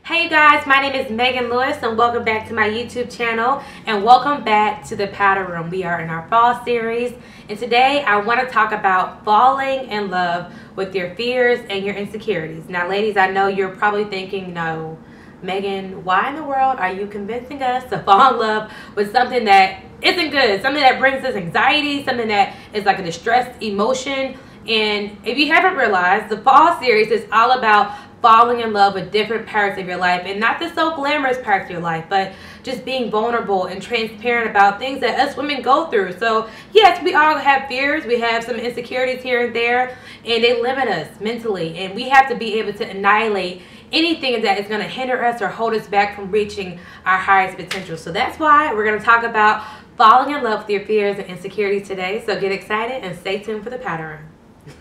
Hey you guys, my name is Megan Lewis and welcome back to my YouTube channel and welcome back to the Powder Room. We are in our fall series and today I want to talk about falling in love with your fears and your insecurities. Now ladies, I know you're probably thinking, no, Megan, why in the world are you convincing us to fall in love with something that isn't good, something that brings us anxiety, something that is like a distressed emotion? And if you haven't realized, the fall series is all about falling in love with different parts of your life, and not the so glamorous parts of your life, but just being vulnerable and transparent about things that us women go through. So yes, we all have fears, we have some insecurities here and there, and they limit us mentally, and we have to be able to annihilate anything that is going to hinder us or hold us back from reaching our highest potential. So that's why we're going to talk about falling in love with your fears and insecurities today. So get excited and stay tuned for the Powder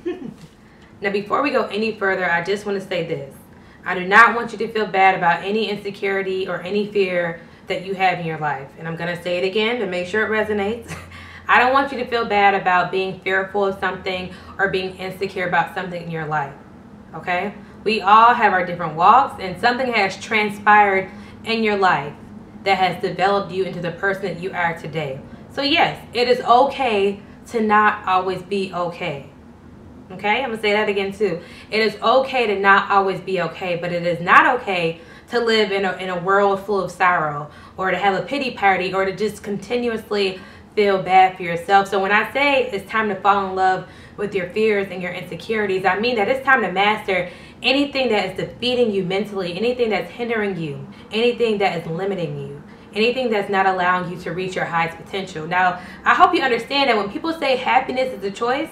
Room. Now before we go any further, I just want to say this. I do not want you to feel bad about any insecurity or any fear that you have in your life. And I'm going to say it again to make sure it resonates. I don't want you to feel bad about being fearful of something or being insecure about something in your life. Okay? We all have our different walks, and something has transpired in your life that has developed you into the person that you are today. So yes, it is okay to not always be okay. Okay, I'm going to say that again too. It is okay to not always be okay, but it is not okay to live in a world full of sorrow, or to have a pity party, or to just continuously feel bad for yourself. So when I say it's time to fall in love with your fears and your insecurities, I mean that it's time to master anything that is defeating you mentally, anything that's hindering you, anything that is limiting you, anything that's not allowing you to reach your highest potential. Now, I hope you understand that when people say happiness is a choice,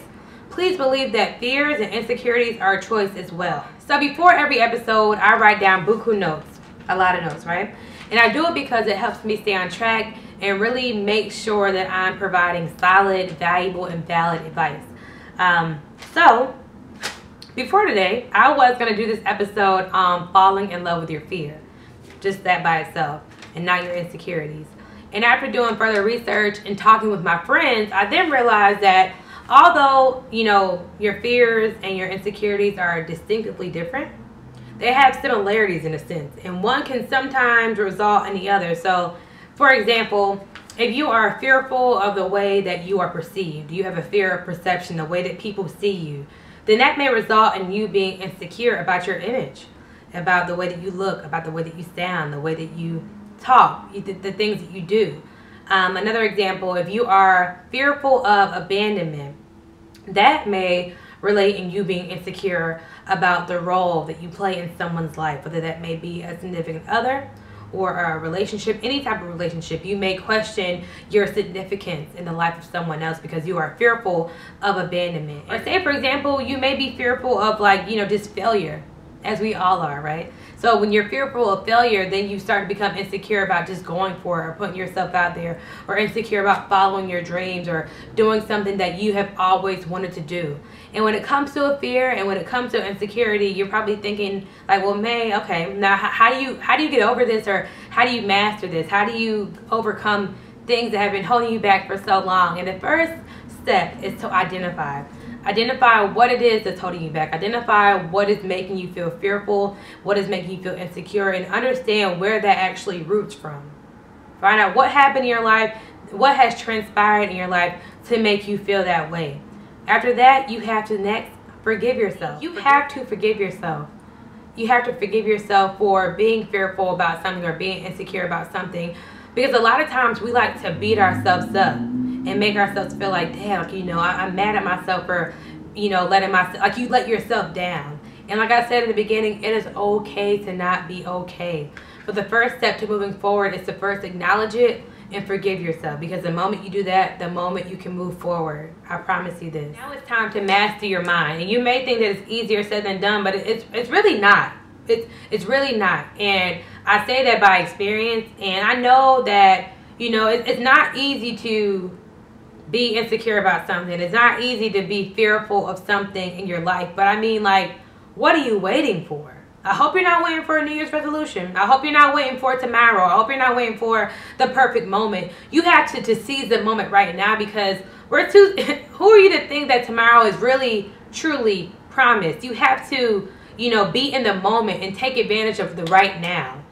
please believe that fears and insecurities are a choice as well. So before every episode, I write down buku notes, a lot of notes, right? And I do it because it helps me stay on track and really make sure that I'm providing solid, valuable, and valid advice. So before today, I was going to do this episode on falling in love with your fear, just that by itself, and not your insecurities. And after doing further research and talking with my friends, I then realized that although, you know, your fears and your insecurities are distinctively different, they have similarities in a sense, and one can sometimes result in the other. So, for example, if you are fearful of the way that you are perceived, you have a fear of perception, the way that people see you, then that may result in you being insecure about your image, about the way that you look, about the way that you sound, the way that you talk, the things that you do. Another example, if you are fearful of abandonment, that may relate in you being insecure about the role that you play in someone's life, whether that may be a significant other or a relationship, any type of relationship. You may question your significance in the life of someone else because you are fearful of abandonment. Or say, for example, you may be fearful of, like, you know, just failure, as we all are, right? So when you're fearful of failure, then you start to become insecure about just going for it or putting yourself out there, or insecure about following your dreams or doing something that you have always wanted to do. And when it comes to a fear and when it comes to insecurity, you're probably thinking like, well, May, okay, now how do you get over this, or how do you master this? How do you overcome things that have been holding you back for so long? And the first step is to identify what it is that's holding you back. Identify what is making you feel fearful, what is making you feel insecure, and understand where that actually roots from. Find out what happened in your life, what has transpired in your life to make you feel that way. After that, you have to next forgive yourself. You have to forgive yourself. You have to forgive yourself for being fearful about something or being insecure about something, because a lot of times we like to beat ourselves up and make ourselves feel like, damn, you know, I'm mad at myself for, you know, letting myself, like, you let yourself down. And like I said in the beginning, it is okay to not be okay. But the first step to moving forward is to first acknowledge it and forgive yourself, because the moment you do that, the moment you can move forward. I promise you this. Now it's time to master your mind. And you may think that it's easier said than done, but it's really not. It's really not. And I say that by experience, and I know that, you know, it's not easy to be insecure about something. It's not easy to be fearful of something in your life. But I mean, like, what are you waiting for? I hope you're not waiting for a New Year's resolution. I hope you're not waiting for tomorrow. I hope you're not waiting for the perfect moment. You have to seize the moment right now, because who are you to think that tomorrow is really, truly promised? You have to be in the moment and take advantage of the right now.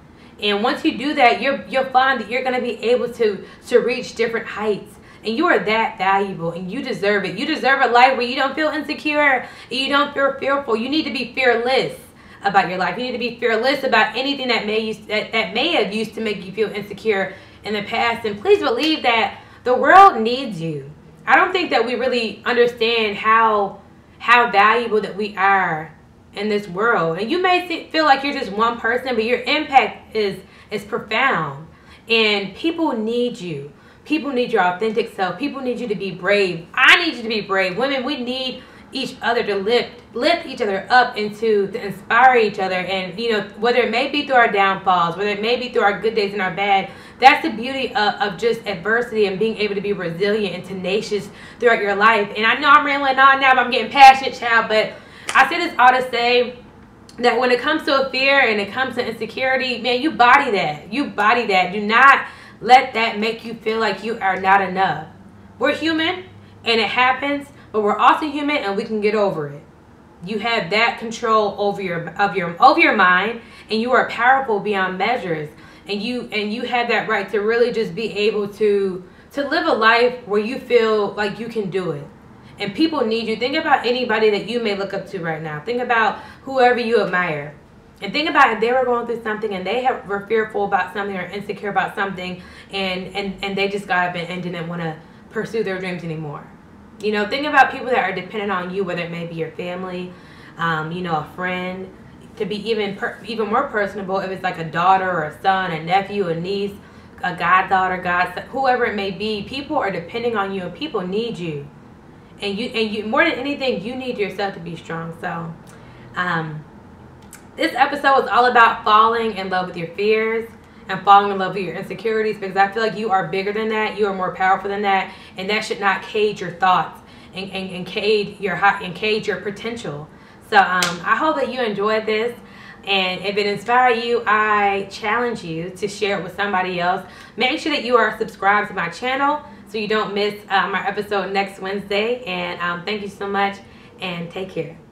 And once you do that, you'll find that you're going to be able to reach different heights. And you are that valuable, and you deserve it. You deserve a life where you don't feel insecure and you don't feel fearful. You need to be fearless about your life. You need to be fearless about anything that may have used to make you feel insecure in the past. And please believe that the world needs you. I don't think that we really understand how valuable that we are in this world. And you may feel like you're just one person, but your impact is profound. And people need you. People need your authentic self. People need you to be brave. I need you to be brave. Women, we need each other to lift each other up and to inspire each other. And whether it may be through our downfalls, whether it may be through our good days and our bad, that's the beauty of just adversity and being able to be resilient and tenacious throughout your life. And I know I'm rambling on now, but I'm getting passionate, child. But I say this all to say that when it comes to a fear and it comes to insecurity, man, you body that. You body that. Do not let that make you feel like you are not enough. We're human and it happens, but we're also human and we can get over it. You have that control over your mind, and you are powerful beyond measures. And you have that right to really just be able to live a life where you feel like you can do it. And people need you. Think about anybody that you may look up to right now. Think about whoever you admire. And think about if they were going through something and they were fearful about something or insecure about something, and they just got up and didn't want to pursue their dreams anymore. Think about people that are dependent on you, whether it may be your family, a friend, to be even more personable if it's like a daughter or a son, a nephew, a niece, a goddaughter, godson, whoever it may be. People are depending on you, and people need you. And you more than anything, you need yourself to be strong. So, this episode was all about falling in love with your fears and falling in love with your insecurities, because I feel like you are bigger than that. You are more powerful than that, and that should not cage your thoughts and cage your potential. So I hope that you enjoyed this, and if it inspired you, I challenge you to share it with somebody else. Make sure that you are subscribed to my channel so you don't miss my episode next Wednesday. And thank you so much, and take care.